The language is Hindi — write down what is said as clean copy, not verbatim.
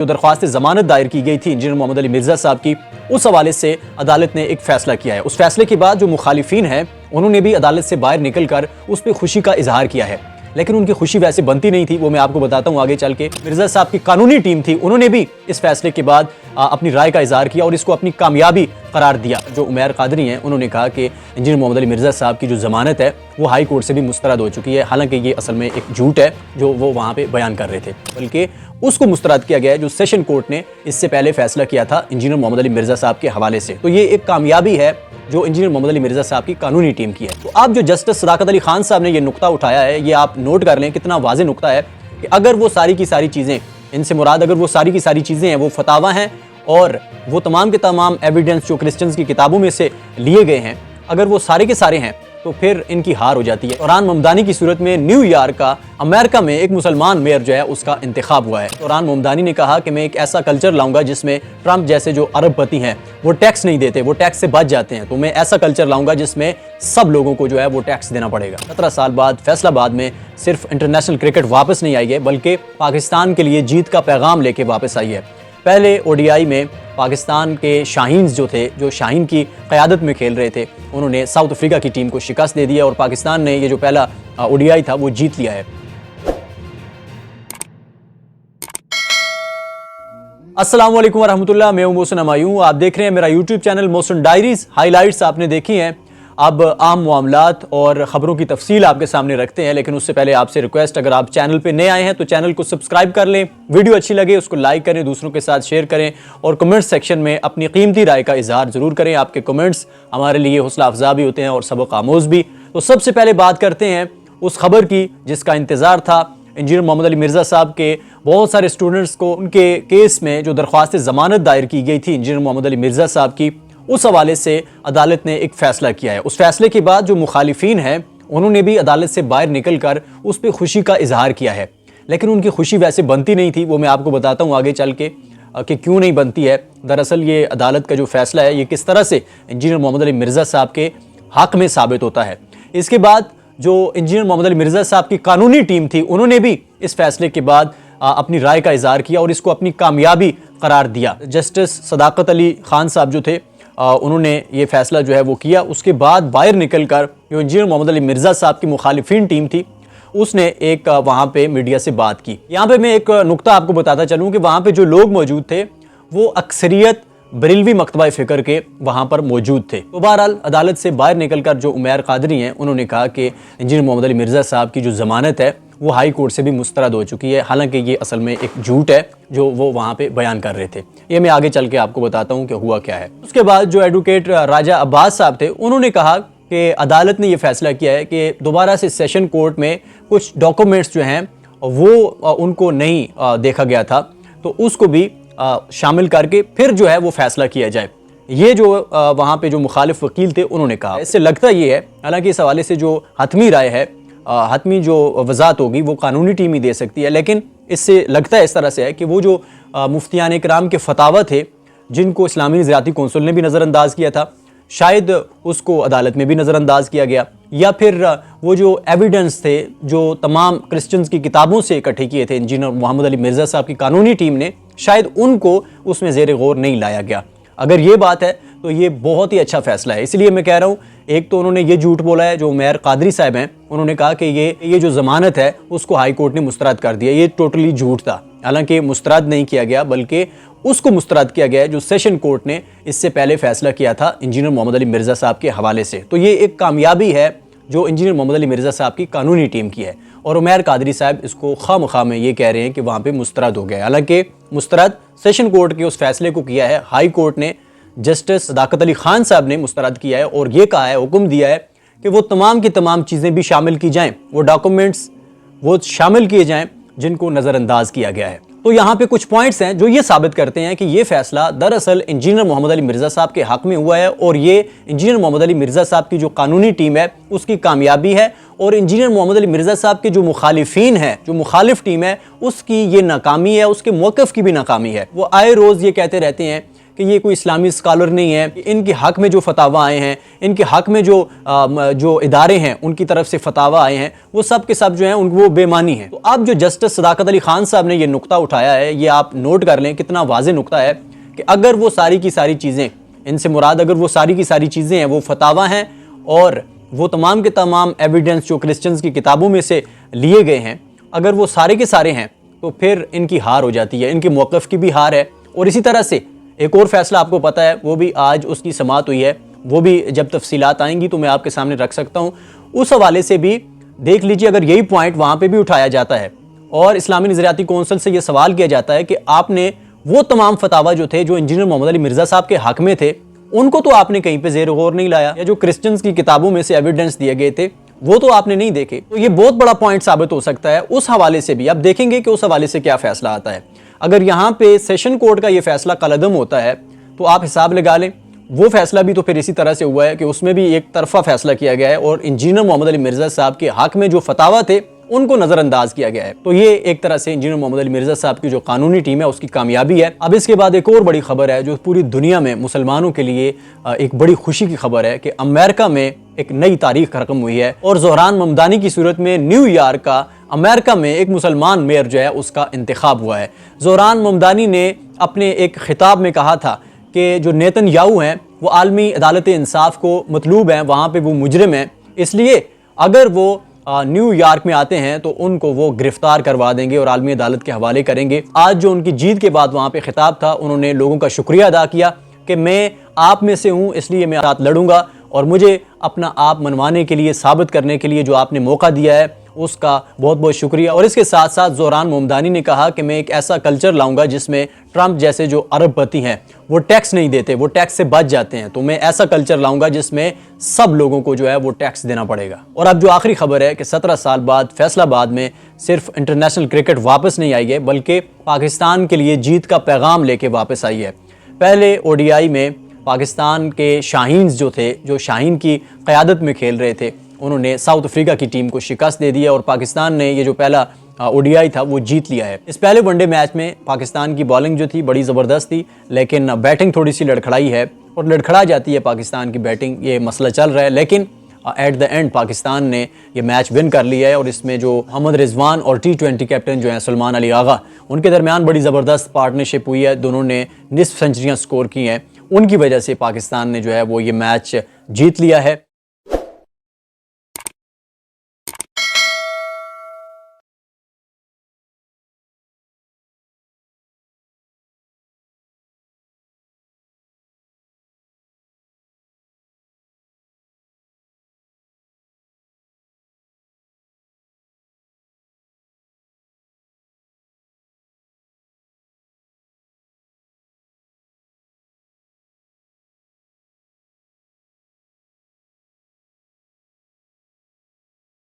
जो दरख्वास्त जमानत दायर की गई थी इंजीनियर मोहम्मद अली मिर्जा साहब की, उस हवाले से अदालत ने एक फैसला किया है। उस फैसले के बाद जो मुखालिफिन हैं उन्होंने भी अदालत से बाहर निकलकर उस पर खुशी का इजहार किया है, लेकिन उनकी खुशी वैसे बनती नहीं थी। वो मैं आपको बताता हूँ आगे चल के। मिर्जा साहब की कानूनी टीम थी, उन्होंने भी इस फैसले के बाद अपनी राय का इजहार किया और इसको अपनी कामयाबी करार दिया। जो उमैर कादरी हैं उन्होंने कहा कि इंजीनियर मोहम्मद अली मिर्जा साहब की जो जमानत है वो हाई कोर्ट से भी मुस्तरद हो चुकी है। हालांकि ये असल में एक झूठ है जो वो वहाँ पे बयान कर रहे थे, बल्कि उसको मुस्तरद किया गया है जो सेशन कोर्ट ने इससे पहले फैसला किया था इंजीनियर मोहम्मद अली मिर्जा साहब के हवाले से। तो ये एक कामयाबी है जो इंजीनियर मोहम्मद अली मिर्जा साहब की कानूनी टीम की है। तो आप जो जस्टिस सदाकत अली खान साहब ने ये नुक्ता उठाया है, ये आप नोट कर लें, कितना वाज़ेह नुक्ता है कि अगर वो सारी की सारी चीज़ें, इनसे मुराद अगर वो सारी की सारी चीज़ें हैं वो फतावा हैं और वो तमाम के तमाम एविडेंस जो क्रिश्चियंस की किताबों में से लिए गए हैं, अगर वो सारे के सारे हैं तो फिर इनकी हार हो जाती है। फरहान ममदानी की सूरत में न्यूयॉर्क का अमेरिका में एक मुसलमान मेयर जो है उसका इंतखाब हुआ है। फरहान ममदानी ने कहा कि मैं एक ऐसा कल्चर लाऊंगा जिसमें ट्रंप जैसे जो अरबपति हैं वो टैक्स नहीं देते, वो टैक्स से बच जाते हैं, तो मैं ऐसा कल्चर लाऊंगा जिसमें सब लोगों को जो है वो टैक्स देना पड़ेगा। 17 साल बाद फैसलाबाद में सिर्फ इंटरनेशनल क्रिकेट वापस नहीं आई है बल्कि पाकिस्तान के लिए जीत का पैगाम लेके वापस आई है। पहले ओडीआई में पाकिस्तान के शाहीन्स जो थे, जो शाहीन की क़यादत में खेल रहे थे, उन्होंने साउथ अफ्रीका की टीम को शिकस्त दे दिया और पाकिस्तान ने ये जो पहला ओडीआई था वो जीत लिया है। अस्सलाम वालेकुम वरहमतुल्लाह, मैं हूं मोहसिन हमायूं। आप देख रहे हैं मेरा YouTube channel Mohsin diaries. Highlights आपने देखी हैं, अब आम मामलात और ख़बरों की तफसील आपके सामने रखते हैं। लेकिन उससे पहले आपसे रिक्वेस्ट, अगर आप चैनल पे नए आए हैं तो चैनल को सब्सक्राइब कर लें, वीडियो अच्छी लगे उसको लाइक करें, दूसरों के साथ शेयर करें और कमेंट सेक्शन में अपनी कीमती राय का इजहार ज़रूर करें। आपके कमेंट्स हमारे लिए हौसला अफजा भी होते हैं और सबक आमोज़ भी। तो सबसे पहले बात करते हैं उस खबर की जिसका इंतज़ार था। इंजीनियर मोहम्मद अली मिर्जा साहब के बहुत सारे स्टूडेंट्स को उनके केस में जो दरख्वास्त ज़मानत दायर की गई थी इंजीनियर मोहम्मद अली मिर्जा साहब की, उस हवाले से अदालत ने एक फ़ैसला किया है। उस फैसले के बाद जो मुखालिफिन हैं उन्होंने भी अदालत से बाहर निकल कर उस पर खुशी का इजहार किया है, लेकिन उनकी खुशी वैसे बनती नहीं थी। वो मैं आपको बताता हूँ आगे चल के कि क्यों नहीं बनती है। दरअसल ये अदालत का जो फैसला है ये किस तरह से इंजीनियर मोहम्मद अली मिर्जा साहब के हक़ में साबित होता है। इसके बाद जो इंजीनियर मोहम्मद अली मिर्जा साहब की कानूनी टीम थी उन्होंने भी इस फैसले के बाद अपनी राय का इजहार किया और इसको अपनी कामयाबी करार दिया। जस्टिस सदाकत अली खान साहब जो थे उन्होंने ये फैसला जो है वो किया। उसके बाद बाहर निकल कर जो इंजीनियर मोहम्मद अली मिर्जा साहब की मुखालिफिन टीम थी उसने एक वहाँ पे मीडिया से बात की। यहाँ पे मैं एक नुक्ता आपको बताता चलूँ कि वहाँ पे जो लोग मौजूद थे वो अक्सरियत बरेलवी मकतबा फ़िक्र के वहाँ पर मौजूद थे। तो बहरहाल अदालत से बाहर निकल कर जो उमैर कादरी हैं उन्होंने कहा कि इंजीनियर मोहम्मद अली मिर्जा साहब की जो ज़मानत है वो हाई कोर्ट से भी मुस्तरद हो चुकी है। हालांकि ये असल में एक झूठ है जो वो वहाँ पे बयान कर रहे थे। ये मैं आगे चल के आपको बताता हूँ कि हुआ क्या है। उसके बाद जो एडवोकेट राजा अब्बास साहब थे उन्होंने कहा कि अदालत ने ये फैसला किया है कि दोबारा से सेशन कोर्ट में कुछ डॉक्यूमेंट्स जो हैं वो उनको नहीं देखा गया था, तो उसको भी शामिल करके फिर जो है वो फैसला किया जाए। ये जो वहाँ पे जो मुखालिफ वकील थे उन्होंने कहा। इससे लगता ये है, हालांकि इस हवाले से जो हतमी राय है, हतमी जो वजात होगी वो कानूनी टीम ही दे सकती है, लेकिन इससे लगता है इस तरह से है कि वो जो मुफ्तियान इकराम के फतावा थे जिनको इस्लामी नज़रियाती कौंसिल ने भी नज़रअंदाज किया था, शायद उसको अदालत में भी नज़रअंदाज किया गया, या फिर वो जो एविडेंस थे जो तमाम क्रिश्चियंस की किताबों से इकट्ठे किए थे इंजीनियर मोहम्मद अली मिर्जा साहब की कानूनी टीम ने, शायद उनको उसमें ज़ेर गौर नहीं लाया गया। अगर ये बात है तो ये बहुत ही अच्छा फैसला है। इसलिए मैं कह रहा हूँ, एक तो उन्होंने ये झूठ बोला है जो उमैर कादरी साहब हैं, उन्होंने कहा कि ये जो ज़मानत है उसको हाई कोर्ट ने मुस्तरद कर दिया, ये टोटली झूठ था। हालांकि मुस्तरद नहीं किया गया बल्कि उसको मुस्तरद किया गया है जो सेशन कोर्ट ने इससे पहले फैसला किया था इंजीनियर मोहम्मद अली मिर्जा साहब के हवाले से। तो ये एक कामयाबी है जो इंजीनियर मोहम्मद अली मिर्जा साहब की कानूनी टीम की है और उमैर कादरी साहब इसको खामखा में ये कह रहे हैं कि वहाँ पे मुस्तरद हो गया। हालांकि मुस्तरद सेशन कोर्ट के उस फैसले को किया है, हाई कोर्ट ने जस्टिस सदाकत अली खान साहब ने मुस्तरद किया है और ये कहा है, हुक्म दिया है कि वो तमाम की तमाम चीज़ें भी शामिल की जाएँ, वो डॉक्यूमेंट्स वो शामिल किए जाएँ जिनको नज़रअंदाज किया गया है। तो यहाँ पे कुछ पॉइंट्स हैं जो ये साबित करते हैं कि ये फैसला दरअसल इंजीनियर मोहम्मद अली मिर्जा साहब के हक़ में हुआ है और ये इंजीनियर मोहम्मद अली मिर्जा साहब की जो कानूनी टीम है उसकी कामयाबी है और इंजीनियर मोहम्मद अली मिर्जा साहब के जो मुखालिफिन हैं, जो मुखालिफ टीम है, उसकी ये नाकामी है, उसके मौक़िफ़ की भी नाकामी है। वो आए रोज़ ये कहते रहते हैं कि ये कोई इस्लामी स्कॉलर नहीं है, इनके हक में जो फतावा आए हैं, इनके हक में जो इदारे हैं उनकी तरफ से फतावा आए हैं, वो सब के सब जो हैं वो बेमानी हैं। तो अब जो जस्टिस सदाकत अली खान साहब ने ये नुक्ता उठाया है, ये आप नोट कर लें, कितना वाज़ेह नुक्ता है कि अगर वो सारी की सारी चीज़ें, इनसे मुराद अगर वो सारी की सारी चीज़ें हैं वो फतावा हैं और वो तमाम के तमाम एविडेंस जो क्रिश्चियंस की किताबों में से लिए गए हैं, अगर वो सारे के सारे हैं तो फिर इनकी हार हो जाती है, इनके मौक़िफ़ की भी हार है। और इसी तरह से एक और फैसला आपको पता है, वो भी आज उसकी समाअत हुई है, वो भी जब तफसीलात आएंगी तो मैं आपके सामने रख सकता हूँ। उस हवाले से भी देख लीजिए, अगर यही पॉइंट वहाँ पे भी उठाया जाता है और इस्लामी नज़रियाती कौंसिल से ये सवाल किया जाता है कि आपने वो तमाम फतावा जो थे, जो इंजीनियर मोहम्मद अली मिर्ज़ा साहब के हक में थे, उनको तो आपने कहीं पे ज़ेर गौर नहीं लाया, या जो क्रिश्चियंस की किताबों में से एविडेंस दिए गए थे वो तो आपने नहीं देखे। तो ये बहुत बड़ा पॉइंट साबित हो सकता है। उस हवाले से भी अब देखेंगे कि उस हवाले से क्या फैसला आता है। अगर यहाँ पे सेशन कोर्ट का ये फैसला कलअदम होता है तो आप हिसाब लगा लें, वो फैसला भी तो फिर इसी तरह से हुआ है कि उसमें भी एक तरफा फैसला किया गया है और इंजीनियर मोहम्मद अली मिर्ज़ा साहब के हक में जो फतावा थे उनको नज़रअंदाज किया गया है। तो ये एक तरह से इंजीनियर मोहम्मद अली मिर्ज़ा साहब की जो कानूनी टीम है उसकी कामयाबी है। अब इसके बाद एक और बड़ी खबर है जो पूरी दुनिया में मुसलमानों के लिए एक बड़ी खुशी की खबर है कि अमेरिका में एक नई तारीख रकम हुई है और ज़ोहरान ममदानी की सूरत में न्यूयॉर्क का अमेरिका में एक मुसलमान मेयर जो है उसका इंतखाब हुआ है। ज़ोहरान ममदानी ने अपने एक खिताब में कहा था कि जो नेतन्याहू हैं वो आलमी अदालत इंसाफ को मतलूब हैं, वहाँ पे वो मुजरिम हैं, इसलिए अगर वो न्यूयॉर्क में आते हैं तो उनको वो गिरफ्तार करवा देंगे और आलमी अदालत के हवाले करेंगे। आज जो उनकी जीत के बाद वहाँ पे खिताब था, उन्होंने लोगों का शुक्रिया अदा किया कि मैं आप में से हूँ, इसलिए मैं साथ लड़ूंगा और मुझे अपना आप मनवाने के लिए, साबित करने के लिए जो आपने मौका दिया है उसका बहुत बहुत शुक्रिया। और इसके साथ साथ ज़ोहरान ममदानी ने कहा कि मैं एक ऐसा कल्चर लाऊंगा जिसमें ट्रंप जैसे जो अरबपति हैं वो टैक्स नहीं देते, वो टैक्स से बच जाते हैं, तो मैं ऐसा कल्चर लाऊंगा जिसमें सब लोगों को जो है वो टैक्स देना पड़ेगा। और अब जो आखिरी खबर है कि 17 साल बाद फैसलाबाद में सिर्फ इंटरनेशनल क्रिकेट वापस नहीं आई है बल्कि पाकिस्तान के लिए जीत का पैगाम लेके वापस आई है। पहले ODI में पाकिस्तान के शाहीन्स जो थे, जो शाहीन की क़यादत में खेल रहे थे, उन्होंने साउथ अफ्रीका की टीम को शिकस्त दे दी है और पाकिस्तान ने ये जो पहला ODI था वो जीत लिया है। इस पहले वनडे मैच में पाकिस्तान की बॉलिंग जो थी बड़ी ज़बरदस्त थी, लेकिन बैटिंग थोड़ी सी लड़खड़ाई है और लड़खड़ा जाती है पाकिस्तान की बैटिंग, ये मसला चल रहा है। लेकिन एट द एंड पाकिस्तान ने ये मैच विन कर लिया है और इसमें जो मोहम्मद रिजवान और T20 कैप्टन जो हैं सलमान अली आगा, उनके दरमियान बड़ी ज़बरदस्त पार्टनरशिप हुई है, दोनों ने निस्फ सेंचुरियाँ स्कोर की हैं, उनकी वजह से पाकिस्तान ने जो है वो ये मैच जीत लिया है।